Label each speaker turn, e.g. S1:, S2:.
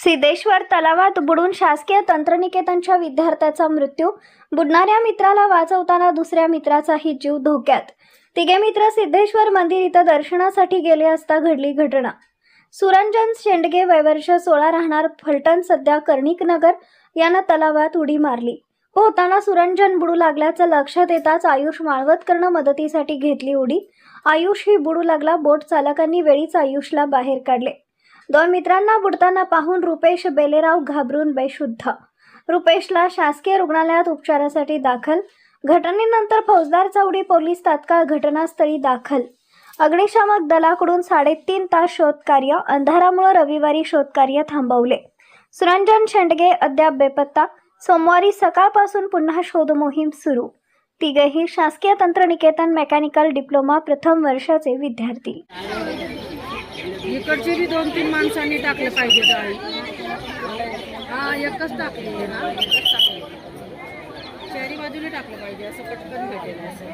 S1: सिद्धेश्वर तलावात बुडून शासकीय तंत्रनिकेतनच्या विद्यार्थ्याचा मृत्यू. बुडणाऱ्या मित्राला वाचवताना दुसऱ्या मित्राचाही जीव धोक्यात. तिघे मित्र सिद्धेश्वर मंदिर इथं दर्शनासाठी गेले असता घडली घटना. सुरंजन शेंडगे वय वर्ष 16 राहणार फलटण सध्या कर्णिकनगर यानं तलावात उडी मारली. पोहताना सुरंजन बुडू लागल्याचं लक्षात येताच आयुष माळवतकरनं मदतीसाठी घेतली उडी. आयुष ही बुडू लागला. बोट चालकांनी वेळीच आयुषला बाहेर काढले. दोन मित्रांना बुडताना पाहून रुपेश बेलेराव घाबरून बेशुद्ध. रुपेशला शासकीय रुग्णालयात उपचारासाठी दाखल. घटनेनंतर फौजदार चौडी पोलीस तात्काळ घटनास्थळी दाखल. अग्निशामक दलाकडून 3.5 तास शोधकार्य. अंधारामुळे रविवारी शोधकार्य थांबवले. सुरंजन शेंडगे अद्याप बेपत्ता. सोमवारी सकाळपासून पुन्हा शोध मोहीम सुरू. तिघेही शासकीय तंत्रनिकेतन मेकॅनिकल डिप्लोमा प्रथम वर्षाचे विद्यार्थी.
S2: इकडचे बी 2-3 माणसांनी टाकलं पाहिजे डाळी. हा एकच टाकली ना, एकच टाकली. चारी बाजूने टाकलं पाहिजे, असं पटकन भेटेल असं.